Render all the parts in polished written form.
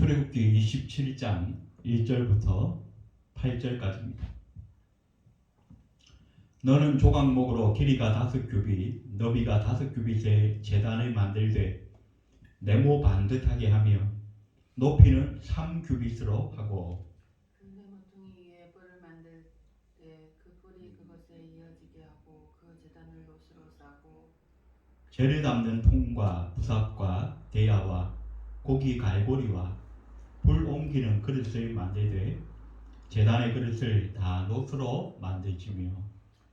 출애굽기 27장 1절부터 8절까지입니다. 너는 조각목으로 길이가 5규빗, 너비가 5규빗의 제단을 만들되 네모 반듯하게 하며 높이는 3규빗으로 하고 그 네모퉁이 위에 뿔을 만들 때 그 뿔이 그것에 이어지게 하고 그 제단을 놋으로 싸고 재를 담는 통과 부삽과 대야와 고기 갈고리와 불 옮기는 그릇을 만들되 제단의 그릇을 다 놋으로 만들지며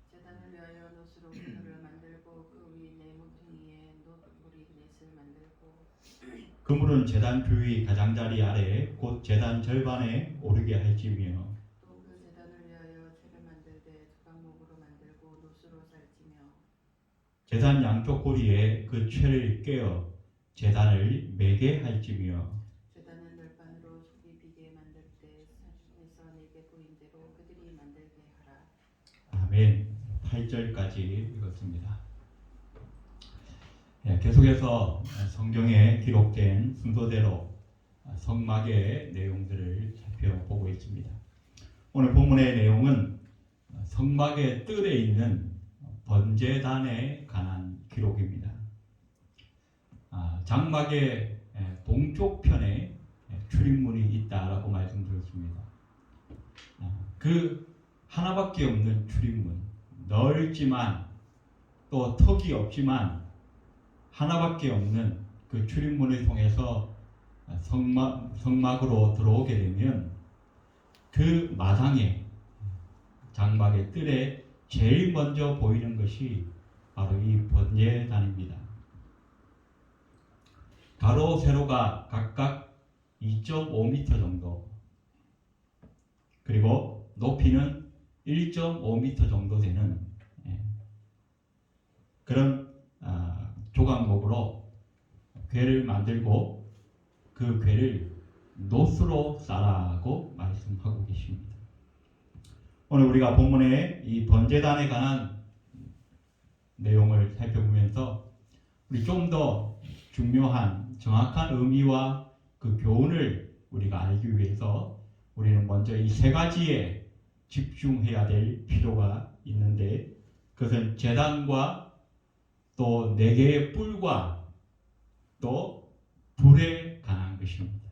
제단을 위하여 놋으로 그릇을 만들고 그 위 네모퉁이에 놋뿌리 넷을 만들고 그물은 제단 주위 가장자리 아래 곧 제단 절반에 오르게 할지며 또 그 제단을 위하여 채를 만들되 조각목으로 만들고 놋으로 살찌며 제단 양쪽 고리에 그 채를 꿰어 제단을 매게 할지며 제단은 널판으로 속이 비게 만들 때 산에서 내게 보인 대로 그들이 만들게 하라. 아멘. 8절까지 읽었습니다. 계속해서 성경에 기록된 순서대로 성막의 내용들을 살펴보고 있습니다. 오늘 본문의 내용은 성막의 뜰에 있는 번제단에 관한 기록입니다. 장막의 동쪽 편에 출입문이 있다라고 말씀드렸습니다. 그 하나밖에 없는 출입문, 넓지만 또 턱이 없지만 하나밖에 없는 그 출입문을 통해서 성막으로 들어오게 되면 그 마당에 장막의 뜰에 제일 먼저 보이는 것이 바로 이 번제단입니다. 가로 세로가 각각 2.5m 정도, 그리고 높이는 1.5m 정도 되는 그런 조각목으로 궤를 만들고 그 궤를 놋으로 싸라고 말씀하고 계십니다. 오늘 우리가 본문의 이 번제단에 관한 내용을 살펴보면서 우리 좀 더 중요한 정확한 의미와 그 교훈을 우리가 알기 위해서 우리는 먼저 이 세 가지에 집중해야 될 필요가 있는데, 그것은 제단과 또 네 개의 뿔과 또 불에 관한 것입니다.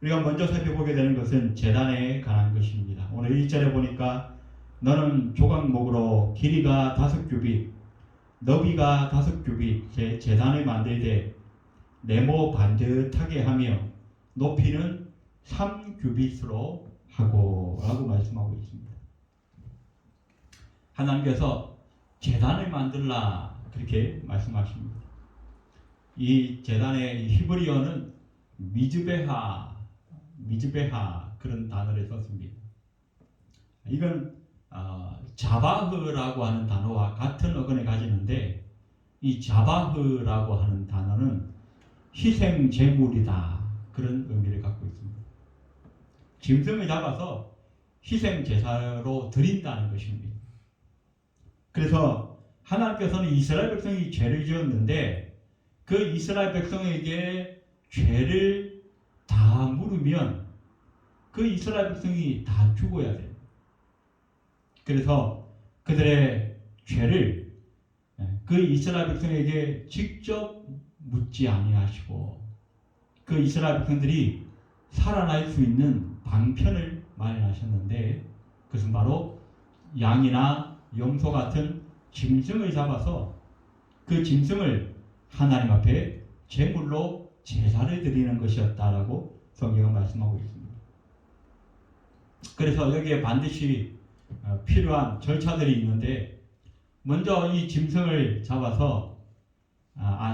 우리가 먼저 살펴보게 되는 것은 제단에 관한 것입니다. 오늘 1절에 보니까 너는 조각목으로 길이가 5규빗, 너비가 5규빗의 제단을 만들되 네모 반듯하게 하며 높이는 3규빗으로 하고 라고 말씀하고 있습니다. 하나님께서 제단을 만들라 그렇게 말씀하십니다. 이 제단의 히브리어는 미즈베하 그런 단어를 썼습니다. 이건 자바흐라고 하는 단어와 같은 어근을 가지는데, 이 자바흐라고 하는 단어는 희생 제물이다 그런 의미를 갖고 있습니다. 짐승을 잡아서 희생 제사로 드린다는 것입니다. 그래서 하나님께서는 이스라엘 백성이 죄를 지었는데 그 이스라엘 백성에게 죄를 다 물으면 그 이스라엘 백성이 다 죽어야 돼요. 그래서 그들의 죄를 그 이스라엘 백성에게 직접 묻지 아니하시고 그 이스라엘 백성들이 살아날 수 있는 방편을 마련하셨는데, 그것은 바로 양이나 염소 같은 짐승을 잡아서 그 짐승을 하나님 앞에 제물로 제사를 드리는 것이었다라고 성경은 말씀하고 있습니다. 그래서 여기에 반드시 필요한 절차들이 있는데, 먼저 이 짐승을 잡아서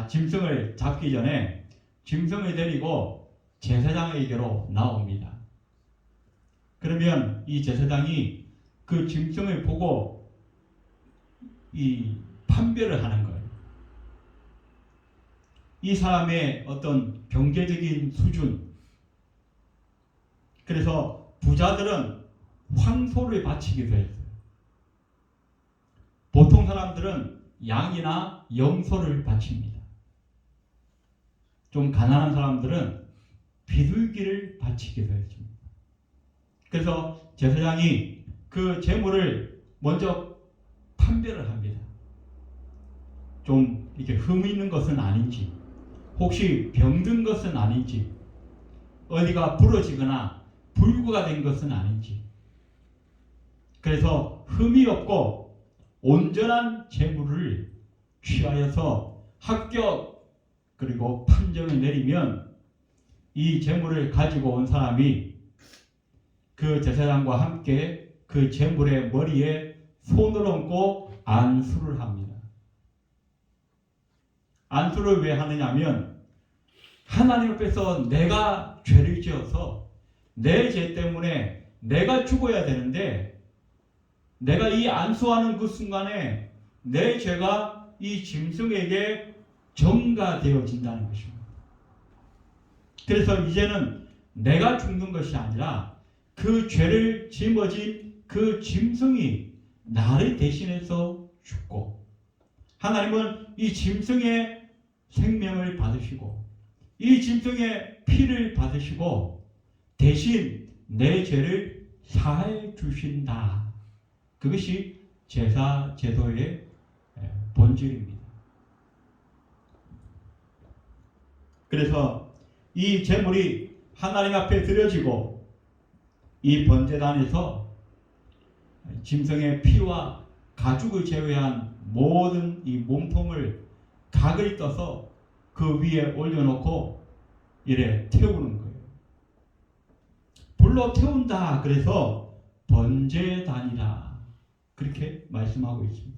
짐승을 잡기 전에 짐승을 데리고 제사장에게로 나옵니다. 그러면 이 제사장이 그 짐승을 보고 이 판별을 하는 거예요. 이 사람의 어떤 경제적인 수준. 그래서 부자들은 황소를 바치기도 했어요. 보통 사람들은 양이나 염소를 바칩니다. 좀 가난한 사람들은 비둘기를 바치기도 했습니다. 그래서 제사장이 그 제물을 먼저 판별을 합니다. 좀 이렇게 흠 있는 것은 아닌지, 혹시 병든 것은 아닌지, 어디가 부러지거나 불구가 된 것은 아닌지. 그래서 흠이 없고 온전한 제물을 취하여서 합격 그리고 판정을 내리면 이 제물을 가지고 온 사람이 그 제사장과 함께 그 제물의 머리에 손을 얹고 안수를 합니다. 안수를 왜 하느냐면 하나님 앞에서 내가 죄를 지어서 내 죄 때문에 내가 죽어야 되는데 내가 이 안수하는 그 순간에 내 죄가 이 짐승에게 전가되어진다는 것입니다. 그래서 이제는 내가 죽는 것이 아니라 그 죄를 짊어진 그 짐승이 나를 대신해서 죽고 하나님은 이 짐승의 생명을 받으시고 이 짐승의 피를 받으시고 대신 내 죄를 사해 주신다. 그것이 제사 제도의 본질입니다. 그래서 이 제물이 하나님 앞에 드려지고 이 번제단에서 짐승의 피와 가죽을 제외한 모든 이 몸통을 각을 떠서 그 위에 올려놓고 이래 태우는 거예요. 불로 태운다. 그래서 번제단이라 그렇게 말씀하고 있습니다.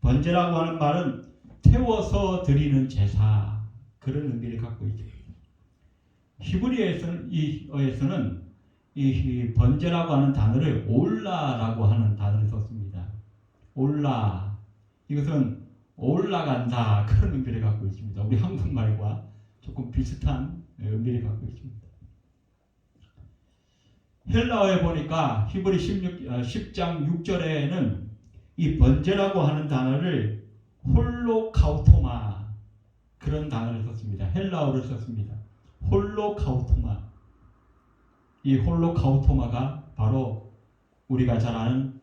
번제라고 하는 말은 태워서 드리는 제사 그런 의미를 갖고 있습니다. 히브리어에서는 이 번제라고 하는 단어를 올라라고 하는 단어를 썼습니다. 올라 이것은 올라간다 그런 의미를 갖고 있습니다. 우리 한국말과 조금 비슷한 의미를 갖고 있습니다. 헬라어에 보니까 히브리 10장 6절에는 이 번제라고 하는 단어를 홀로카우토마 그런 단어를 썼습니다. 헬라어를 썼습니다. 홀로카우토마. 이 홀로카우토마가 바로 우리가 잘 아는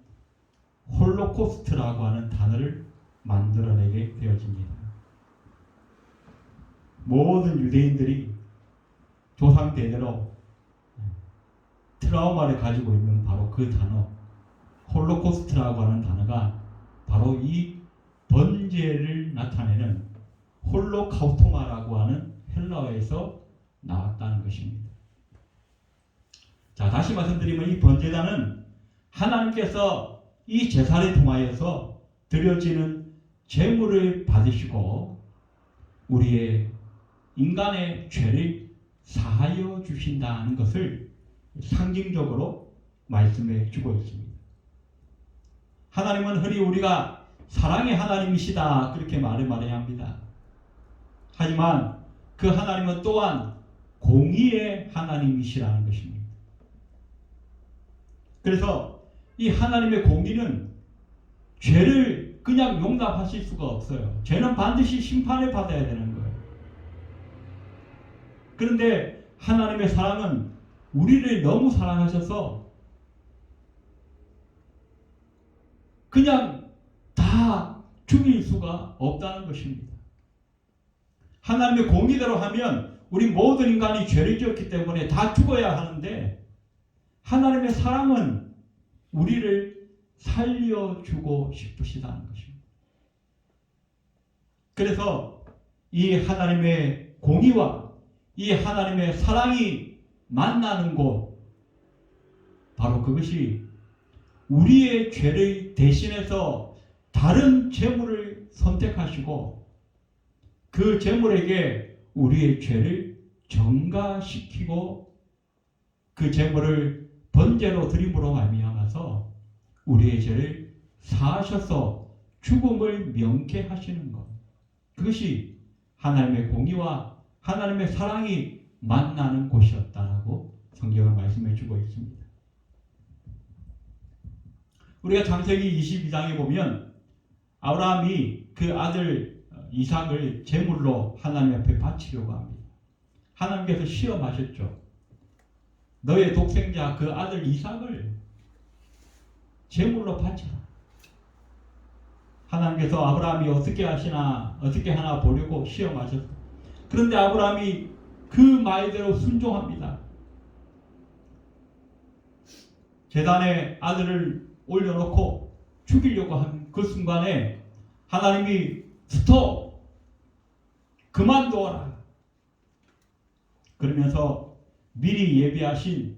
홀로코스트라고 하는 단어를 만들어내게 되어집니다. 모든 유대인들이 조상 대대로 트라우마를 가지고 있는 바로 그 단어 홀로코스트라고 하는 단어가 바로 이 번제를 나타내는 홀로카우토마라고 하는 헬라어에서 나왔다는 것입니다. 자, 다시 말씀드리면 이 번제단은 하나님께서 이 제사를 통하여서 드려지는 제물을 받으시고 우리의 인간의 죄를 사하여 주신다는 것을 상징적으로 말씀해 주고 있습니다. 하나님은 흔히 우리가 사랑의 하나님이시다 그렇게 말해야 합니다. 하지만 그 하나님은 또한 공의의 하나님이시라는 것입니다. 그래서 이 하나님의 공의는 죄를 그냥 용납하실 수가 없어요. 죄는 반드시 심판을 받아야 되는 거예요. 그런데 하나님의 사랑은 우리를 너무 사랑하셔서 그냥 다 죽일 수가 없다는 것입니다. 하나님의 공의대로 하면 우리 모든 인간이 죄를 지었기 때문에 다 죽어야 하는데 하나님의 사랑은 우리를 살려주고 싶으시다는 것입니다. 그래서 이 하나님의 공의와 이 하나님의 사랑이 만나는 곳 바로 그것이 우리의 죄를 대신해서 다른 제물을 선택하시고 그 제물에게 우리의 죄를 전가시키고 그 제물을 번제로 드림으로 말미암아서 우리의 죄를 사하셔서 죽음을 명케 하시는 것 그것이 하나님의 공의와 하나님의 사랑이 만나는 곳이었다라고 성경은 말씀해 주고 있습니다. 우리가 창세기 22장에 보면 아브라함이 그 아들 이삭을 제물로 하나님 앞에 바치려고 합니다. 하나님께서 시험하셨죠. 너의 독생자 그 아들 이삭을 제물로 바쳐라. 하나님께서 아브라함이 어떻게 하나 보려고 시험하셨어요. 그런데 아브라함이 그 말대로 순종합니다. 제단에 아들을 올려놓고 죽이려고 한 그 순간에 하나님이 스톱! 그만둬라! 그러면서 미리 예비하신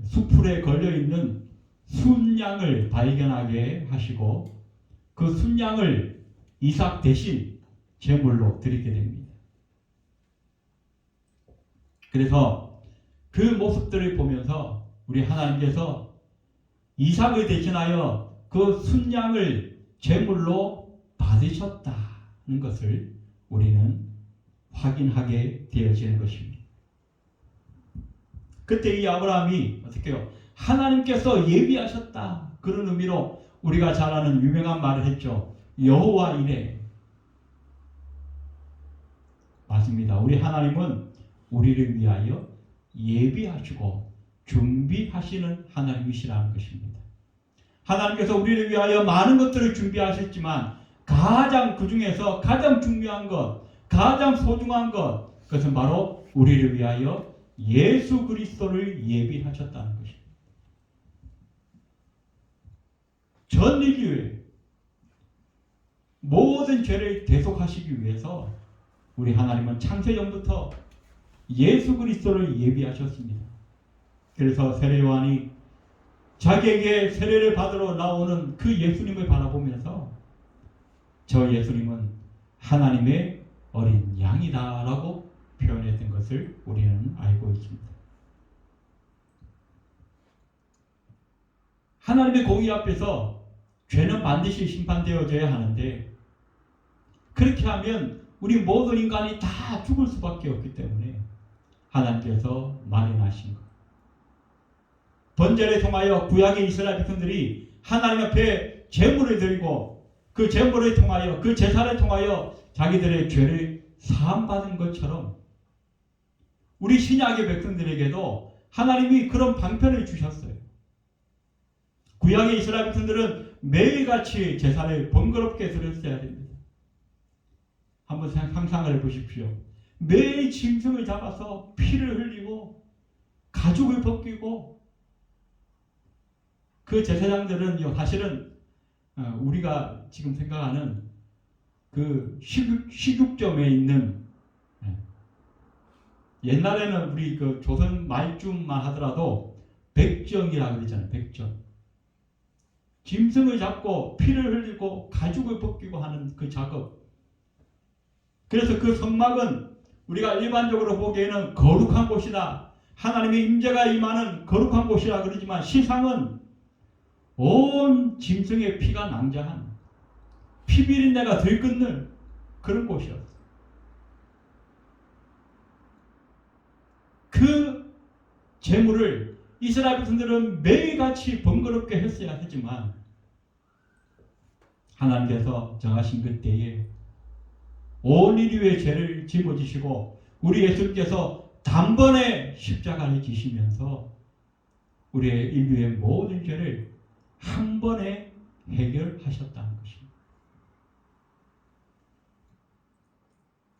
수풀에 걸려있는 순양을 발견하게 하시고 그 순양을 이삭 대신 제물로 드리게 됩니다. 그래서 그 모습들을 보면서 우리 하나님께서 이삭을 대신하여 그 순양을 제물로 받으셨다는 것을 우리는 확인하게 되어지는 것입니다. 그때 이 아브라함이 어떻게 해요? 하나님께서 예비하셨다. 그런 의미로 우리가 잘 아는 유명한 말을 했죠. 여호와 이레. 맞습니다. 우리 하나님은 우리를 위하여 예비하시고 준비하시는 하나님이시라는 것입니다. 하나님께서 우리를 위하여 많은 것들을 준비하셨지만 그 중에서 가장 중요한 것, 가장 소중한 것, 그것은 바로 우리를 위하여 예수 그리스도를 예비하셨다는 것입니다. 전 인류의 모든 죄를 대속하시기 위해서 우리 하나님은 창세전부터 예수 그리스도를 예비하셨습니다. 그래서 세례요한이 자기에게 세례를 받으러 나오는 그 예수님을 바라보면서 저 예수님은 하나님의 어린 양이다 라고 표현했던 것을 우리는 알고 있습니다. 하나님의 공의 앞에서 죄는 반드시 심판되어져야 하는데 그렇게 하면 우리 모든 인간이 다 죽을 수밖에 없기 때문에 하나님께서 마련하신 것. 번제를 통하여 구약의 이스라엘 백성들이 하나님 앞에 제물을 드리고 그 제물을 통하여 그 제사를 통하여 자기들의 죄를 사함받은 것처럼 우리 신약의 백성들에게도 하나님이 그런 방편을 주셨어요. 구약의 이스라엘 백성들은 매일같이 제사를 번거롭게 드렸어야 됩니다. 한번 상상을 해보십시오. 매일 짐승을 잡아서 피를 흘리고 가죽을 벗기고 그 제사장들은 사실은 우리가 지금 생각하는 그 식육점에 있는 옛날에는 우리 그 조선 말쯤만 하더라도 백정이라고 그러잖아요. 백정. 짐승을 잡고 피를 흘리고 가죽을 벗기고 하는 그 작업. 그래서 그 성막은 우리가 일반적으로 보기에는 거룩한 곳이다. 하나님의 임재가 임하는 거룩한 곳이라 그러지만 시상은 온 짐승의 피가 낭자한 피비린내가 들끓는 그런 곳이었어요. 그 제물을 이스라엘 백성들은 매일같이 번거롭게 했어야 하지만 하나님께서 정하신 그때에 온 인류의 죄를 짊어지시고 우리 예수님께서 단번에 십자가를 지시면서 우리의 인류의 모든 죄를 한 번에 해결하셨다는 것입니다.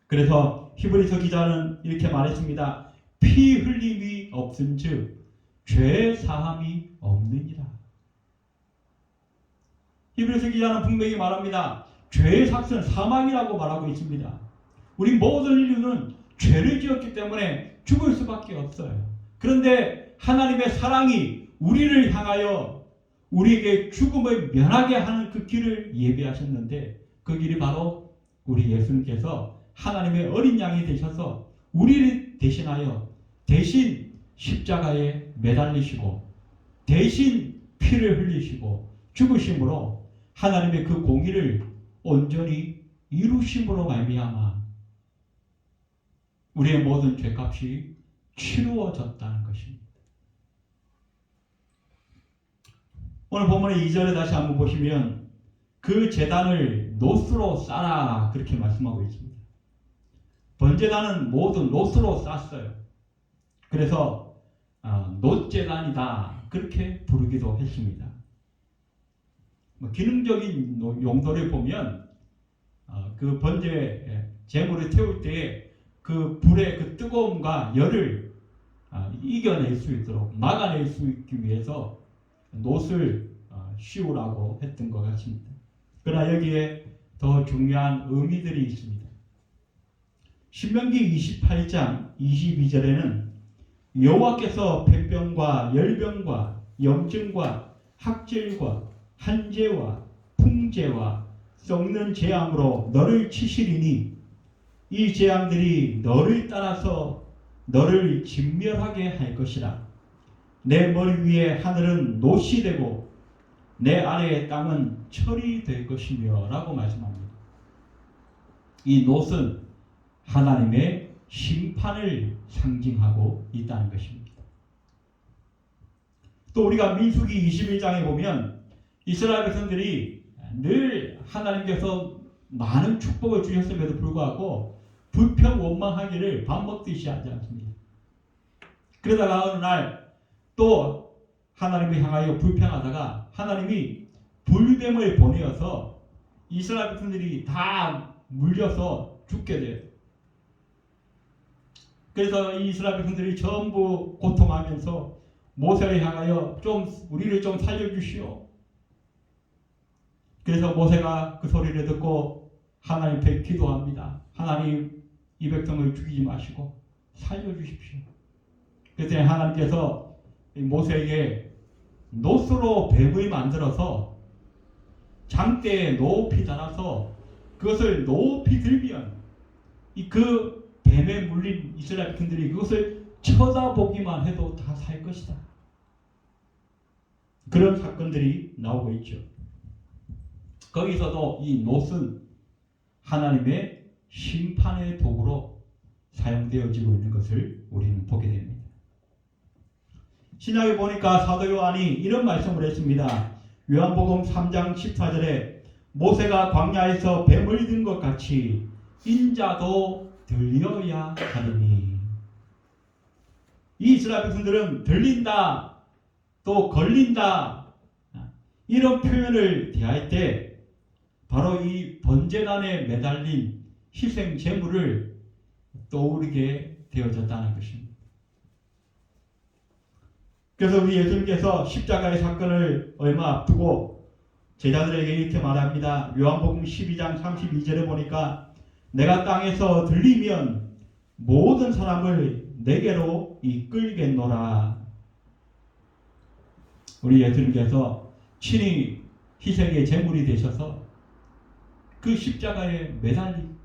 그래서 히브리서 기자는 이렇게 말했습니다. 피 흘림이 없은즉 죄 사함이 없느니라. 히브리서 기자는 분명히 말합니다. 죄의 삭은 사망이라고 말하고 있습니다. 우리 모든 인류는 죄를 지었기 때문에 죽을 수밖에 없어요. 그런데 하나님의 사랑이 우리를 향하여 우리에게 죽음을 면하게 하는 그 길을 예비하셨는데 그 길이 바로 우리 예수님께서 하나님의 어린 양이 되셔서 우리를 대신하여 대신 십자가에 매달리시고 대신 피를 흘리시고 죽으심으로 하나님의 그 공의를 온전히 이루심으로 말미암아 우리의 모든 죄값이 치루어졌다는 것입니다. 오늘 본문의 2절에 다시 한번 보시면 그 제단을 노스로 쌓아 그렇게 말씀하고 있습니다. 번제단은 모두 놋으로 쌌어요. 그래서 놋제단이다 그렇게 부르기도 했습니다. 기능적인 용도를 보면 그 번제 제물을 태울 때 그 불의 그 뜨거움과 열을 이겨낼 수 있도록 막아낼 수 있기 위해서 놋을 씌우라고 했던 것 같습니다. 그러나 여기에 더 중요한 의미들이 있습니다. 신명기 28장 22절에는 여호와께서 백병과 열병과 염증과 학질과 한재와 풍재와 썩는 재앙으로 너를 치시리니 이 재앙들이 너를 따라서 너를 진멸하게 할 것이라. 내 머리 위에 하늘은 놋이 되고 내 아래의 땅은 철이 될 것이며 라고 말씀합니다. 이 놋은 하나님의 심판을 상징하고 있다는 것입니다. 또 우리가 민수기 21장에 보면 이스라엘 백성들이 늘 하나님께서 많은 축복을 주셨음에도 불구하고 불평 원망하기를 밥 먹듯이 하지 않습니다. 그러다가 어느 날 또 하나님을 향하여 불평하다가 하나님이 불뱀을 보내어서 이스라엘 백성들이 다 물려서 죽게 돼요. 그래서 이 이스라엘 백성들이 전부 고통하면서 모세를 향하여 우리를 좀 살려주시오. 그래서 모세가 그 소리를 듣고 하나님께 기도합니다. 하나님, 이 백성을 죽이지 마시고 살려주십시오. 그랬더니 하나님께서 모세에게 놋으로 뱀을 만들어서 장대에 높이 달아서 그것을 높이 들면 그 뱀에 물린 이스라엘 백성들이 그것을 쳐다보기만 해도 다 살 것이다. 그런 사건들이 나오고 있죠. 거기서도 이 놋은 하나님의 심판의 도구로 사용되어지고 있는 것을 우리는 보게 됩니다. 신약에 보니까 사도 요한이 이런 말씀을 했습니다. 요한복음 3장 14절에 모세가 광야에서 뱀을 든 것 같이 인자도 들려야 하리니. 이 이스라엘 백성들은 들린다 또 걸린다 이런 표현을 대할 때 바로 이 번제단에 매달린 희생 제물을 떠오르게 되어졌다는 것입니다. 그래서 우리 예수님께서 십자가의 사건을 얼마 앞두고 제자들에게 이렇게 말합니다. 요한복음 12장 32절에 보니까 내가 땅에서 들리면 모든 사람을 내게로 이끌겠노라. 우리 예수님께서 친히 희생의 제물이 되셔서 그 십자가에 매달린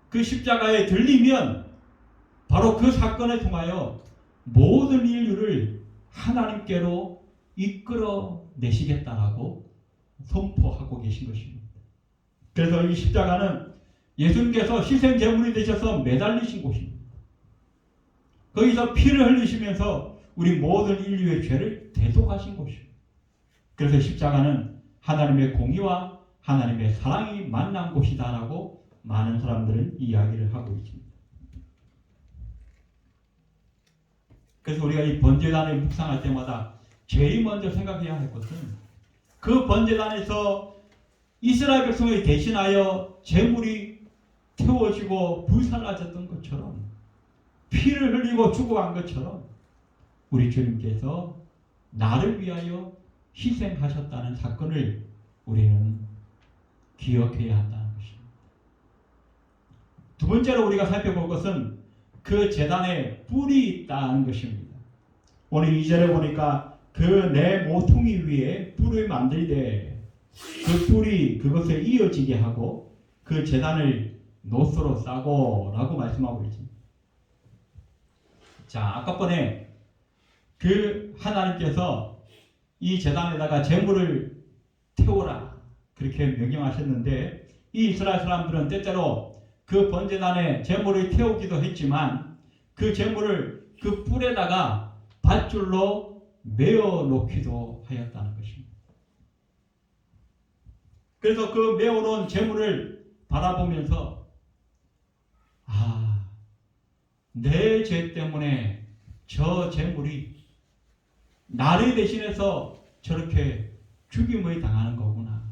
그 십자가에 들리면 바로 그 사건을 통하여 모든 인류를 하나님께로 이끌어 내시겠다라고 선포하고 계신 것입니다. 그래서 이 십자가는 예수님께서 희생 제물이 되셔서 매달리신 곳입니다. 거기서 피를 흘리시면서 우리 모든 인류의 죄를 대속하신 곳입니다. 그래서 십자가는 하나님의 공의와 하나님의 사랑이 만난 곳이다라고 많은 사람들은 이야기를 하고 있습니다. 그래서 우리가 이 번제단을 묵상할 때마다 제일 먼저 생각해야 할 것은 그 번제단에서 이스라엘 백성을 대신하여 제물이 태워지고 불살라졌던 것처럼 피를 흘리고 죽어간 것처럼 우리 주님께서 나를 위하여 희생하셨다는 사건을 우리는 기억해야 한다는 것입니다. 두 번째로 우리가 살펴볼 것은 그 제단에 뿔이 있다는 것입니다. 오늘 2절에 보니까 그 내 모퉁이 위에 뿔을 만들되 그 뿔이 그것을 이어지게 하고 그 제단을 놋으로 싸고 라고 말씀하고 있습니다. 자, 아까 번에 그 하나님께서 이 제단에다가 제물을 태우라 그렇게 명령하셨는데 이 이스라엘 사람들은 때때로 그 번제단에 제물을 태우기도 했지만 그 제물을 그 뿔에다가 밧줄로 메어 놓기도 하였다는 것입니다. 그래서 그 메어 놓은 제물을 바라보면서 내 죄 때문에 저 재물이 나를 대신해서 저렇게 죽임을 당하는 거구나.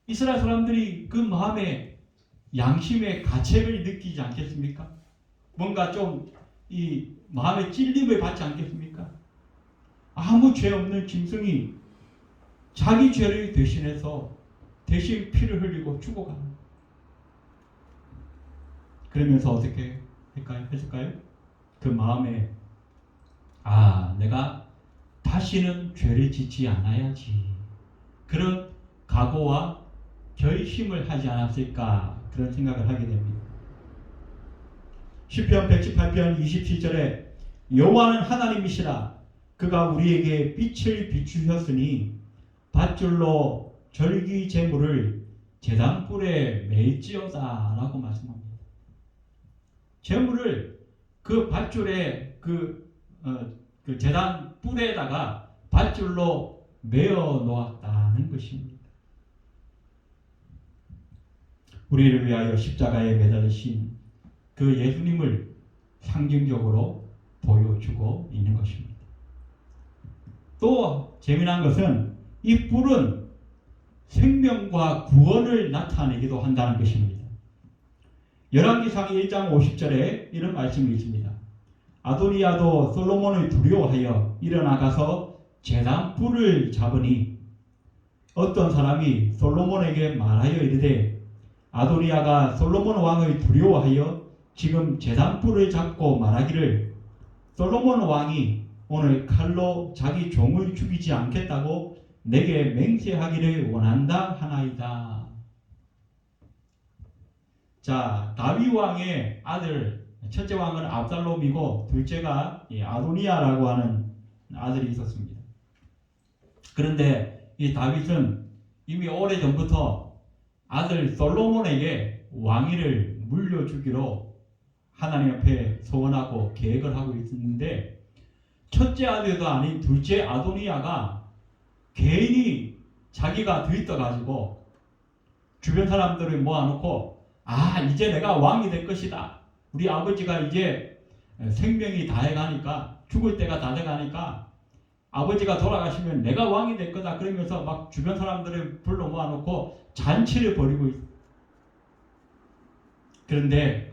이스라엘 사람들이 그 마음에 양심의 가책을 느끼지 않겠습니까? 뭔가 좀 이 마음의 찔림을 받지 않겠습니까? 아무 죄 없는 짐승이 자기 죄를 대신해서 대신 피를 흘리고 죽어가는. 그러면서 어떻게 했을까요? 그 마음에 내가 다시는 죄를 짓지 않아야지. 그런 각오와 결심을 하지 않았을까 그런 생각을 하게 됩니다. 시편 118편 27절에 여호와는 하나님이시라 그가 우리에게 빛을 비추셨으니 밧줄로 절기 제물을 제단불에 매일지어다 라고 말씀합니다. 제물을 그 밧줄에 그 제단 뿔에다가 밧줄로 매어 놓았다는 것입니다. 우리를 위하여 십자가에 매달리신 그 예수님을 상징적으로 보여주고 있는 것입니다. 또 재미난 것은 이 뿔은 생명과 구원을 나타내기도 한다는 것입니다. 열왕기상 1장 50절에 이런 말씀이 있습니다. 아도니아도 솔로몬을 두려워하여 일어나가서 제단 뿔을 잡으니 어떤 사람이 솔로몬에게 말하여 이르되 아도니아가 솔로몬 왕을 두려워하여 지금 제단 뿔을 잡고 말하기를 솔로몬 왕이 오늘 칼로 자기 종을 죽이지 않겠다고 내게 맹세하기를 원한다 하나이다. 자, 다윗 왕의 아들 첫째 왕은 압살롬이고 둘째가 아도니아라고 하는 아들이 있었습니다. 그런데 이 다윗은 이미 오래전부터 아들 솔로몬에게 왕위를 물려주기로 하나님 앞에 소원하고 계획을 하고 있었는데 첫째 아들도 아닌 둘째 아도니아가 괜히 자기가 들떠가지고 주변 사람들을 모아놓고 이제 내가 왕이 될 것이다. 우리 아버지가 이제 생명이 다해가니까 죽을 때가 다 돼가니까 아버지가 돌아가시면 내가 왕이 될 거다. 그러면서 막 주변 사람들을 불러 모아놓고 잔치를 벌이고 있어요. 그런데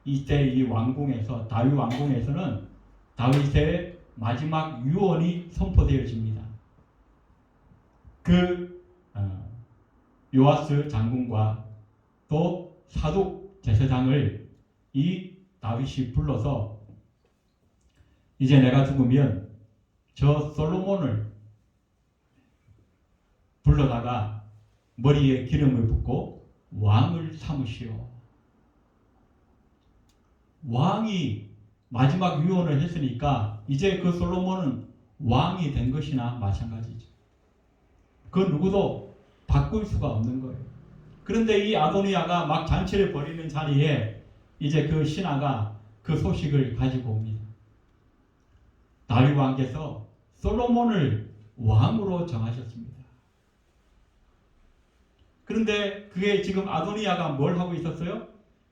이때 이 왕궁에서 다윗 왕궁에서는 다윗의 마지막 유언이 선포되어집니다. 그 요아스 장군과 또 사독 제사장을 이 다윗이 불러서 이제 내가 죽으면 저 솔로몬을 불러다가 머리에 기름을 붓고 왕을 삼으시오. 왕이 마지막 유언을 했으니까 이제 그 솔로몬은 왕이 된 것이나 마찬가지죠. 그 누구도 바꿀 수가 없는 거예요. 그런데 이 아도니아가 막 잔치를 벌이는 자리에 이제 그 신하가 그 소식을 가지고 옵니다. 다윗 왕께서 솔로몬을 왕으로 정하셨습니다. 그런데 그게 지금 아도니아가 뭘 하고 있었어요?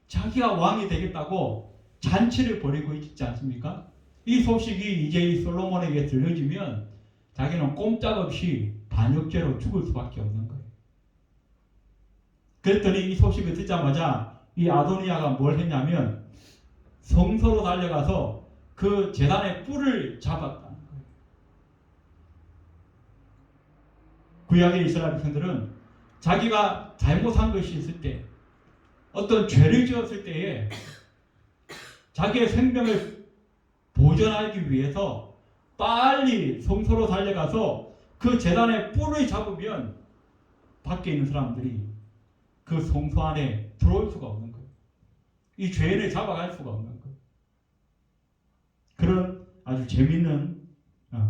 자기가 왕이 되겠다고 잔치를 벌이고 있지 않습니까? 이 소식이 이제 이 솔로몬에게 들려지면 자기는 꼼짝없이 반역죄로 죽을 수밖에 없는 거예요. 그랬더니 이 소식을 듣자마자 이 아도니아가 뭘 했냐면 성소로 달려가서 그 제단의 뿔을 잡았다는 거예요. 구약의 이스라엘 백성들은 자기가 잘못한 것이 있을 때, 어떤 죄를 지었을 때에 자기의 생명을 보존하기 위해서 빨리 성소로 달려가서 그 제단의 뿔을 잡으면 밖에 있는 사람들이 그 성소 안에 들어올 수가 없는 거예요. 이 죄인을 잡아갈 수가 없는 거예요. 그런 아주 재밌는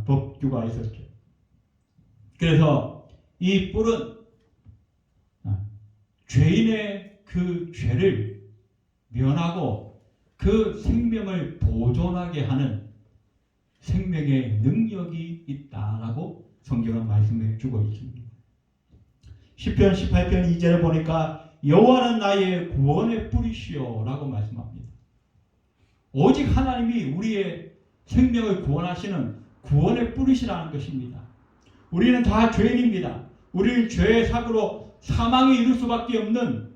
법규가 있었죠. 그래서 이 뿔은 죄인의 그 죄를 면하고 그 생명을 보존하게 하는 생명의 능력이 있다라고 성경은 말씀해 주고 있습니다. 시편 18편 2절에 보니까 여호와는 나의 구원의 뿌리시오 라고 말씀합니다. 오직 하나님이 우리의 생명을 구원하시는 구원의 뿌리시라는 것입니다. 우리는 다 죄인입니다. 우리는 죄의 삭으로 사망에 이를 수밖에 없는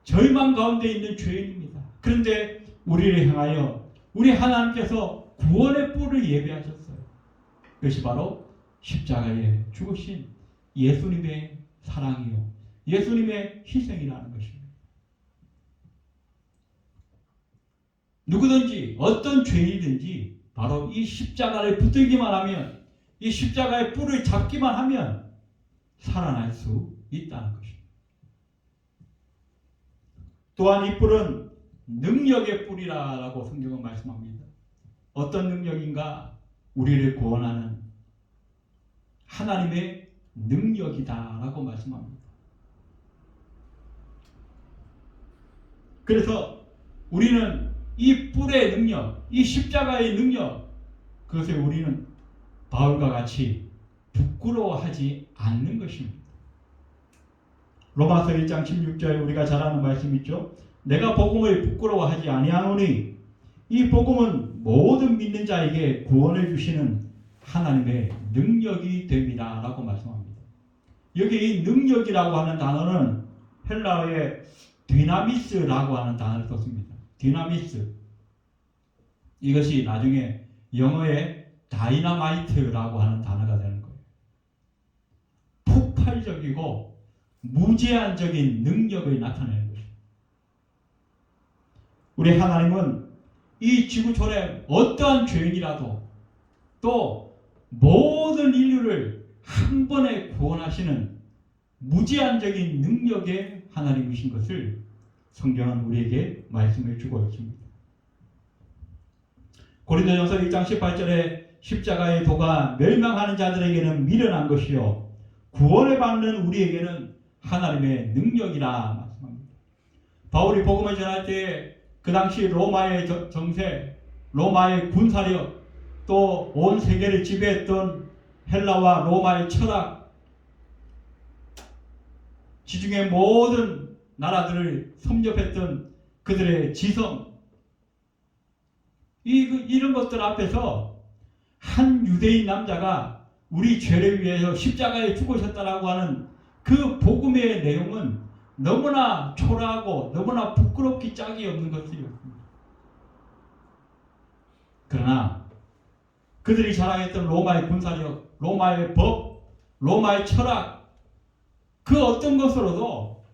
절망 가운데 있는 죄인입니다. 그런데 우리를 향하여 우리 하나님께서 구원의 뿔을 예비하셨어요. 그것이 바로 십자가에 죽으신 예수님의 사랑이요, 예수님의 희생이라는 것입니다. 누구든지 어떤 죄인이든지 바로 이 십자가를 붙들기만 하면, 이 십자가의 뿔을 잡기만 하면 살아날 수 있다는 것입니다. 또한 이 뿔은 능력의 뿔이라고 성경은 말씀합니다. 어떤 능력인가? 우리를 구원하는 하나님의 능력이다라고 말씀합니다. 그래서 우리는 이 뿔의 능력, 이 십자가의 능력, 그것을 우리는 바울과 같이 부끄러워하지 않는 것입니다. 로마서 1장 16절 우리가 잘 아는 말씀 있죠. 내가 복음을 부끄러워하지 아니하노니 이 복음은 모든 믿는 자에게 구원을 주시는 하나님의 능력이 됩니다 라고 말씀합니다. 여기 이 능력이라고 하는 단어는 헬라어의 디나미스라고 하는 단어를 썼습니다. 디나미스. 이것이 나중에 영어의 다이너마이트라고 하는 단어가 되는 거예요. 폭발적이고 무제한적인 능력을 나타내는 것입니다. 우리 하나님은 이 지구촌의 어떠한 죄인이라도 또 모든 인류를 한 번에 구원하시는 무제한적인 능력의 하나님이신 것을 성경은 우리에게 말씀해 주고 있습니다. 고린도전서 1장 18절에 십자가의 도가 멸망하는 자들에게는 미련한 것이요 구원을 받는 우리에게는 하나님의 능력이라 말씀합니다. 바울이 복음을 전할 때 그 당시 로마의 정세, 로마의 군사력, 또 온 세계를 지배했던 헬라와 로마의 철학, 지중해 모든 나라들을 섭렵했던 그들의 지성, 이런 것들 앞에서 한 유대인 남자가 우리 죄를 위해서 십자가에 죽으셨다라고 하는 그 복음의 내용은 너무나 초라하고 너무나 부끄럽기 짝이 없는 것이었습니다. 그러나 그들이 자랑했던 로마의 군사력, 로마의 법, 로마의 철학, 그 어떤 것으로도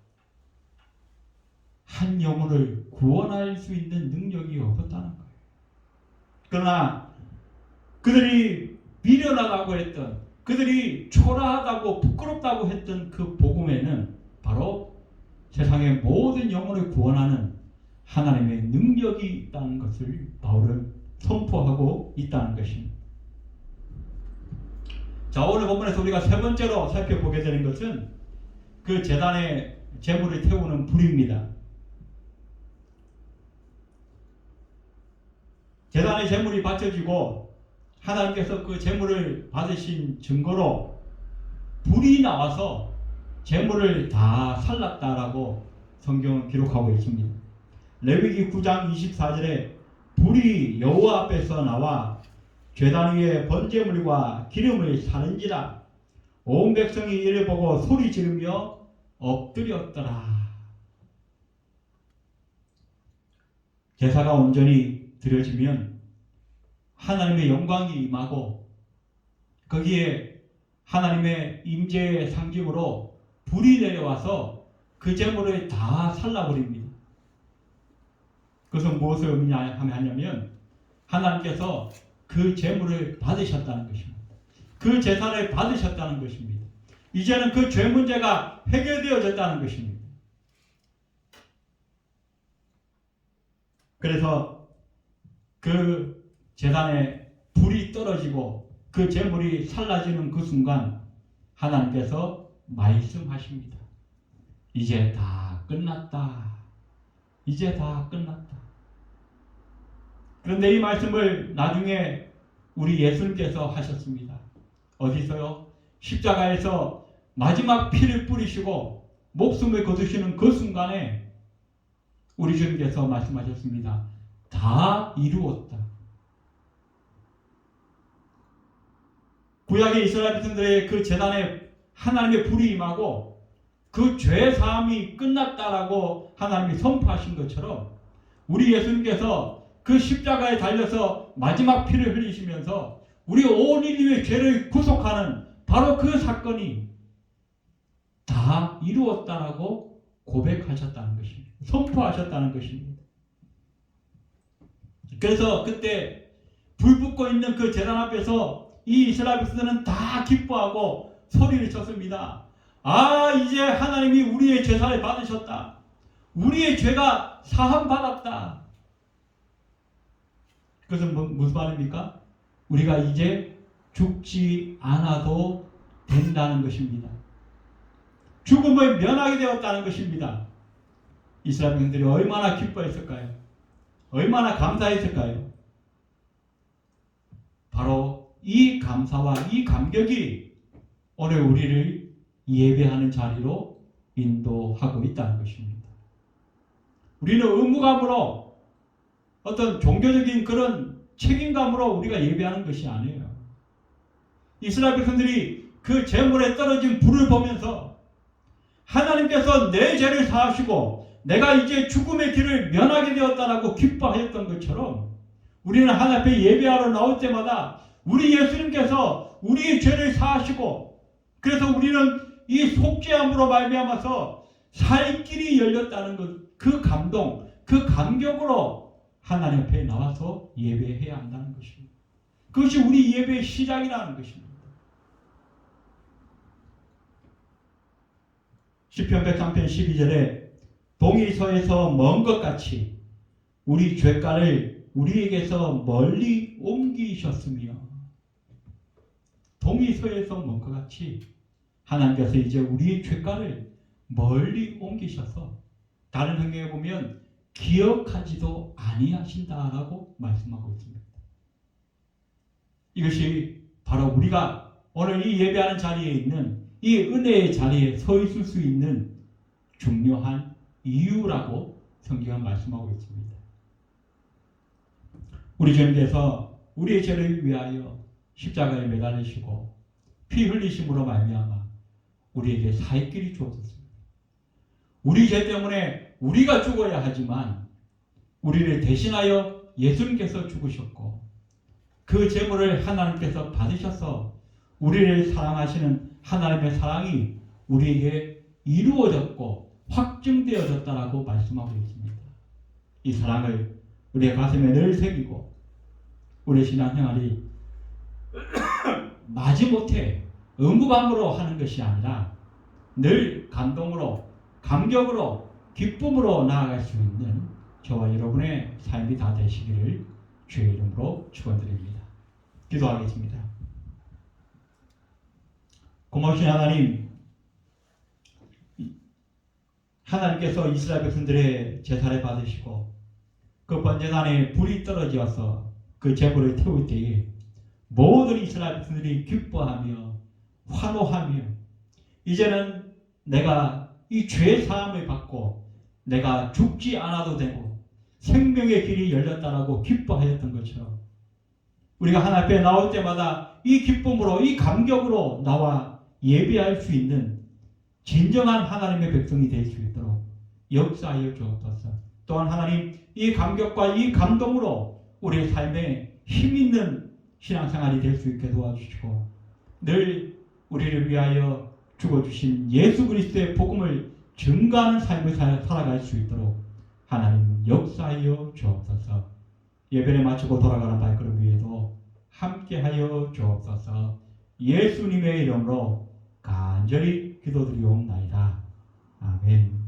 한 영혼을 구원할 수 있는 능력이 없었다는 거예요. 그러나 그들이 미련하다고 했던, 그들이 초라하다고 부끄럽다고 했던 그 복음에는 바로 세상의 모든 영혼을 구원하는 하나님의 능력이 있다는 것을 바울은 선포하고 있다는 것입니다. 자, 오늘 본문에서 우리가 세 번째로 살펴보게 되는 것은 그 제단에 제물을 태우는 불입니다. 제단에 제물이 바쳐지고 하나님께서 그 제물을 받으신 증거로 불이 나와서 제물을 다 살랐다라고 성경은 기록하고 있습니다. 레위기 9장 24절에 불이 여호와 앞에서 나와 제단 위에 번제물과 기름을 사는지라 온 백성이 이를 보고 소리 지르며 엎드렸더라. 제사가 온전히 드려지면 하나님의 영광이 임하고 거기에 하나님의 임재의 상징으로 불이 내려와서 그 제물을 다 살라버립니다. 그것은 무엇을 의미하냐면 하나님께서 그 제물을 받으셨다는 것입니다. 그 제사를 받으셨다는 것입니다. 이제는 그 죄 문제가 해결되어졌다는 것입니다. 그래서 그 제단에 불이 떨어지고 그 제물이 살라지는 그 순간 하나님께서 말씀하십니다. 이제 다 끝났다. 이제 다 끝났다. 그런데 이 말씀을 나중에 우리 예수님께서 하셨습니다. 어디서요? 십자가에서 마지막 피를 뿌리시고 목숨을 거두시는 그 순간에 우리 주님께서 말씀하셨습니다. 다 이루었다. 구약의 이스라엘 백성들의 그 제단에 하나님의 불이 임하고 그 죄 사함이 끝났다라고 하나님이 선포하신 것처럼 우리 예수님께서 그 십자가에 달려서 마지막 피를 흘리시면서 우리 온 인류의 죄를 구속하는 바로 그 사건이 다 이루었다라고 고백하셨다는 것입니다. 선포하셨다는 것입니다. 그래서 그때 불 붙고 있는 그 제단 앞에서 이 이스라엘 백성들은 다 기뻐하고 소리를 쳤습니다. 아, 이제 하나님이 우리의 제사를 받으셨다. 우리의 죄가 사함 받았다. 그것은 무슨 말입니까? 우리가 이제 죽지 않아도 된다는 것입니다. 죽음을 면하게 되었다는 것입니다. 이스라엘 백성들이 얼마나 기뻐했을까요? 얼마나 감사했을까요? 바로 이 감사와 이 감격이 오늘 우리를 예배하는 자리로 인도하고 있다는 것입니다. 우리는 의무감으로 어떤 종교적인 그런 책임감으로 우리가 예배하는 것이 아니에요. 이스라엘 백성들이 그 제물에 떨어진 불을 보면서 하나님께서 내 죄를 사하시고 내가 이제 죽음의 길을 면하게 되었다라고 기뻐하였던 것처럼 우리는 하나님 앞에 예배하러 나올 때마다 우리 예수님께서 우리의 죄를 사하시고 그래서 우리는 이 속죄함으로 말미암아서 살 길이 열렸다는 것, 그 감동, 그 감격으로 하나님 앞에 나와서 예배해야 한다는 것입니다. 그것이 우리 예배의 시작이라는 것입니다. 시편 103편 12절에 동이서에서 먼 것 같이 우리 죄가를 우리에게서 멀리 옮기셨으며 동이서에서 먼 것 같이 하나님께서 이제 우리의 죄가를 멀리 옮기셔서 다른 성경에 보면 기억하지도 아니하신다라고 말씀하고 있습니다. 이것이 바로 우리가 오늘 이 예배하는 자리에 있는 이 은혜의 자리에 서 있을 수 있는 중요한 이유라고 성경은 말씀하고 있습니다. 우리 주님께서 우리의 죄를 위하여 십자가에 매달리시고 피 흘리심으로 말미암아 우리에게 살 길이 주어졌습니다. 우리 죄 때문에 우리가 죽어야 하지만 우리를 대신하여 예수님께서 죽으셨고 그 제물을 하나님께서 받으셔서 우리를 사랑하시는 하나님의 사랑이 우리에게 이루어졌고 확증되어졌다라고 말씀하고 있습니다. 이 사랑을 우리의 가슴에 늘 새기고 우리의 신앙생활이 마지못해 의무감으로 하는 것이 아니라 늘 감동으로, 감격으로, 기쁨으로 나아갈 수 있는 저와 여러분의 삶이 다 되시기를 주의 이름으로 축원드립니다. 기도하겠습니다. 고마우신 하나님, 하나님께서 이스라엘 백성들의 제사를 받으시고 그 번제단에 불이 떨어져서 그 제물을 태울 때에 모든 이스라엘 백성들이 기뻐하며 환호하며 이제는 내가 이 죄 사함을 받고 내가 죽지 않아도 되고 생명의 길이 열렸다라고 기뻐하였던 것처럼 우리가 하나님 앞에 나올 때마다 이 기쁨으로 이 감격으로 나와 예배할 수 있는 진정한 하나님의 백성이 될 수 있도록 역사하여 주옵소서. 또한 하나님 이 감격과 이 감동으로 우리의 삶에 힘있는 신앙생활이 될 수 있게 도와주시고 늘 우리를 위하여 죽어주신 예수 그리스도의 복음을 증거하는 삶을 살아갈 수 있도록 하나님 역사하여 주옵소서. 예배를 마치고 돌아가는 발걸음 위에도 함께하여 주옵소서. 예수님의 이름으로 간절히 기도드리옵나이다. 아멘.